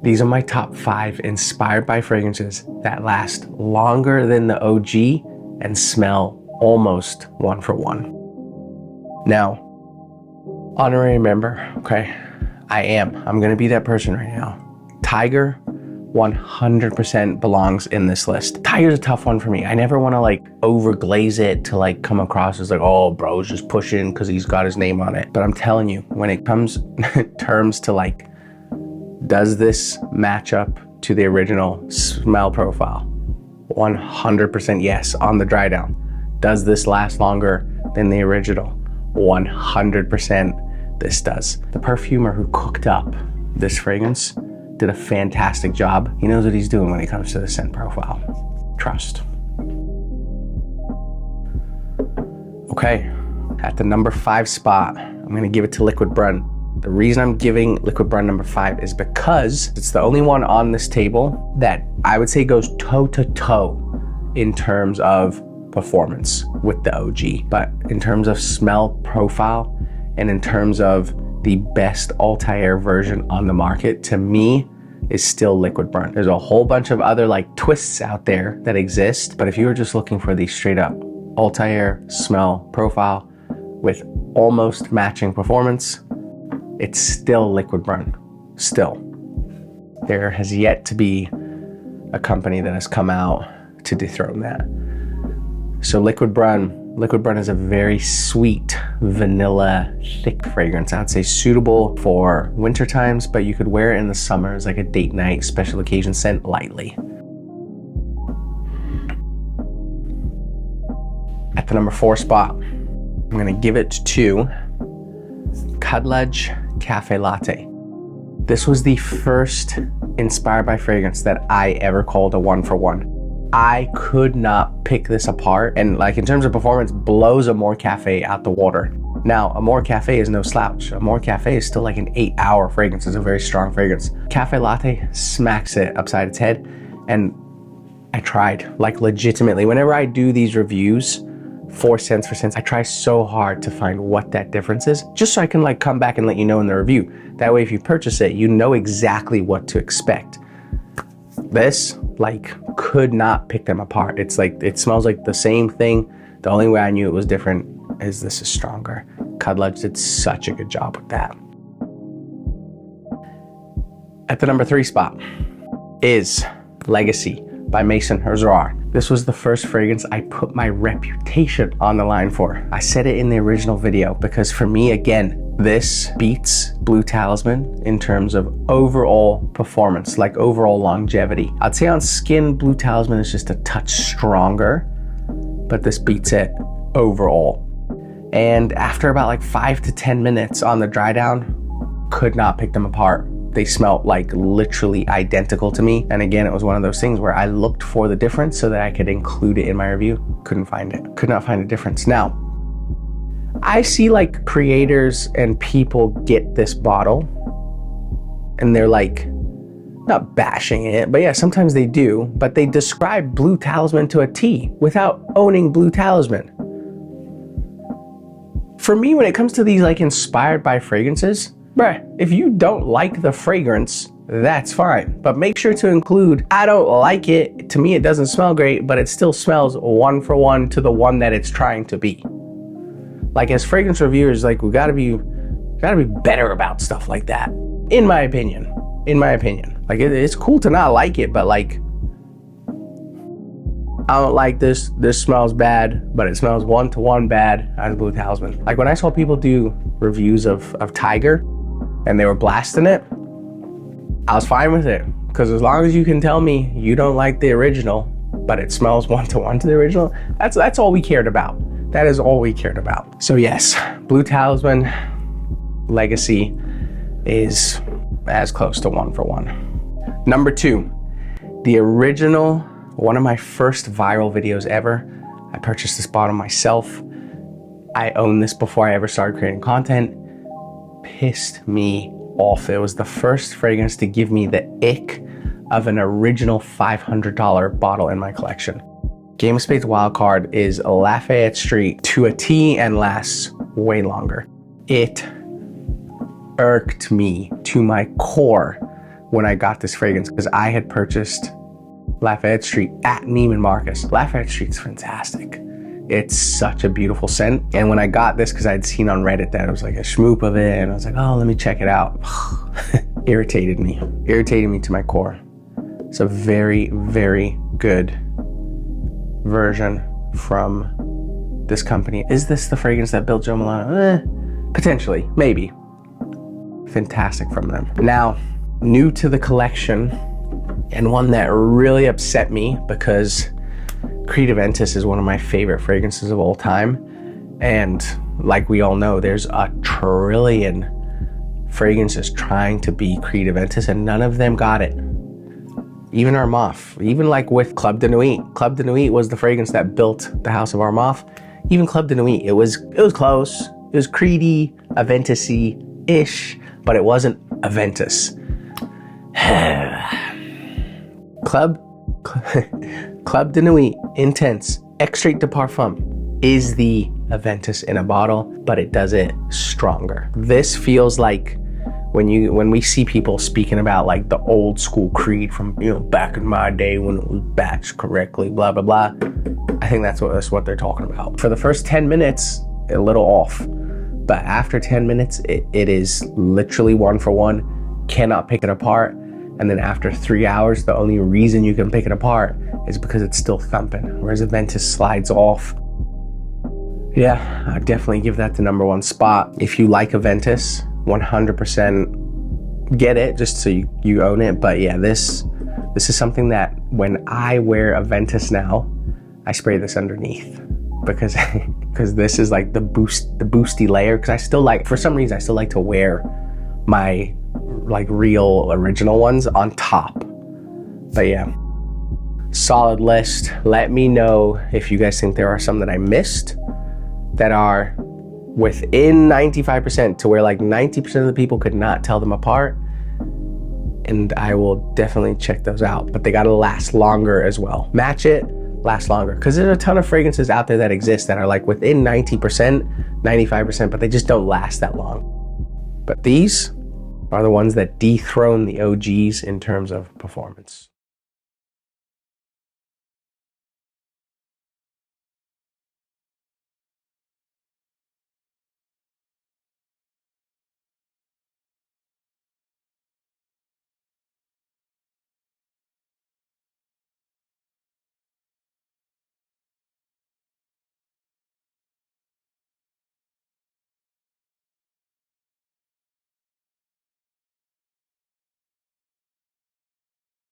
These are my top 5 inspired by fragrances that last longer than the OG and smell almost one for one. Now, honorary member, okay? I'm gonna be that person right now. Tiger 100% belongs in this list. Tiger's a tough one for me. I never wanna like overglaze it to like come across as like, oh, bro's just pushing because he's got his name on it. But I'm telling you, when it comes terms to like, does this match up to the original smell profile? 100% yes on the dry down. Does this last longer than the original? 100% this does. The perfumer who cooked up this fragrance did a fantastic job. He knows what he's doing when it comes to the scent profile. Trust. Okay, at the number 5 spot, I'm gonna give it to Liquid Brunt. The reason I'm giving Liquid Brunt number 5 is because it's the only one on this table that I would say goes toe to toe in terms of performance with the OG. But in terms of smell profile and in terms of the best Altair version on the market, to me, is still Liquid Brunt. There's a whole bunch of other like twists out there that exist, but if you were just looking for the straight up Altair smell profile with almost matching performance, it's still Liquid Brunt. Still. There has yet to be a company that has come out to dethrone that. So Liquid Brunt is a very sweet, vanilla, thick fragrance. I'd say suitable for winter times, but you could wear it in the summer as like a date night, special occasion scent lightly. At the number 4 spot, I'm gonna give it to Caf Latte. This was the first inspired by fragrance that I ever called a one for one. I could not pick this apart, and like in terms of performance, blows Amore Cafe out the water. Now, Amore Cafe is no slouch. Amore Cafe is still like an 8-hour fragrance. It's a very strong fragrance. Caf Latte smacks it upside its head, and I tried, like legitimately. Whenever I do these reviews, 4 cents for cents, I try so hard to find what that difference is, just so I can like come back and let you know in the review. That way, if you purchase it, you know exactly what to expect. This, like, could not pick them apart. It's like, it smells like the same thing. The only way I knew it was different is this is stronger. Cudledge did such a good job with that. At the number 3 spot is Legacy by Maison Herzoir. This was the first fragrance I put my reputation on the line for. I said it in the original video because for me, again, this beats Blue Talisman in terms of overall performance, like overall longevity. I'd say on skin, Blue Talisman is just a touch stronger, but this beats it overall. And after about like 5 to 10 minutes on the dry down, could not pick them apart. They smelled like literally identical to me. And again, it was one of those things where I looked for the difference so that I could include it in my review. Couldn't find it. Could not find a difference. Now, I see like creators and people get this bottle and they're like, not bashing it, but yeah, sometimes they do, but they describe Blue Talisman to a T without owning Blue Talisman. For me, when it comes to these like inspired by fragrances, bruh, if you don't like the fragrance, that's fine. But make sure to include, I don't like it. To me, it doesn't smell great, but it still smells one for one to the one that it's trying to be. Like as fragrance reviewers, like we gotta be better about stuff like that. In my opinion. Like it's cool to not like it, but like, I don't like this smells bad, but it smells one-to-one bad as Blue Talisman. Like when I saw people do reviews of Tiger and they were blasting it, I was fine with it. Because as long as you can tell me you don't like the original, but it smells one-to-one to the original, that's all we cared about. That is all we cared about. So yes, Blue Talisman Legacy is as close to one for one. Number 2, the original, one of my first viral videos ever. I purchased this bottle myself. I owned this before I ever started creating content. Pissed me off. It was the first fragrance to give me the ick of an original $500 bottle in my collection. Game of Spades Wildcard is Lafayette Street to a T and lasts way longer. It irked me to my core when I got this fragrance, because I had purchased Lafayette Street at Neiman Marcus. Lafayette Street's fantastic. It's such a beautiful scent. And when I got this, because I'd seen on Reddit that it was like a schmoop of it, and I was like, oh, let me check it out. Irritated me to my core. It's a very, very good version from this company. Is this the fragrance that built Joe Milano? Potentially, maybe. Fantastic from them. Now, new to the collection, and one that really upset me because Creed Aventus is one of my favorite fragrances of all time. And like we all know, there's a trillion fragrances trying to be Creed Aventus, and none of them got it. Even Armaf, even like with Club de Nuit. Club de Nuit was the fragrance that built the House of Armaf. Even Club de Nuit, it was close. It was Creedy, Aventus-y-ish, but it wasn't Aventus. Club de Nuit Intense Extrait de Parfum is the Aventus in a bottle, but it does it stronger. This feels like when we see people speaking about like the old school Creed from, you know, back in my day when it was batched correctly, blah, blah, blah. I think that's what they're talking about. For the first 10 minutes, a little off. But after 10 minutes, it is literally one for one. Cannot pick it apart. And then after 3 hours, the only reason you can pick it apart is because it's still thumping. Whereas Aventus slides off. Yeah, I'd definitely give that the #1 spot. If you like Aventus, 100% get it, just so you own it. But yeah, this is something that when I wear Aventus now, I spray this underneath. Because this is like the boosty layer. Because I still like, for some reason, I still like to wear my like real original ones on top. But yeah, solid list. Let me know if you guys think there are some that I missed that are within 95%, to where like 90% of the people could not tell them apart. And I will definitely check those out. But they gotta last longer as well. Match it, last longer. Because there's a ton of fragrances out there that exist that are like within 90%, 95%, but they just don't last that long. But these are the ones that dethrone the OGs in terms of performance.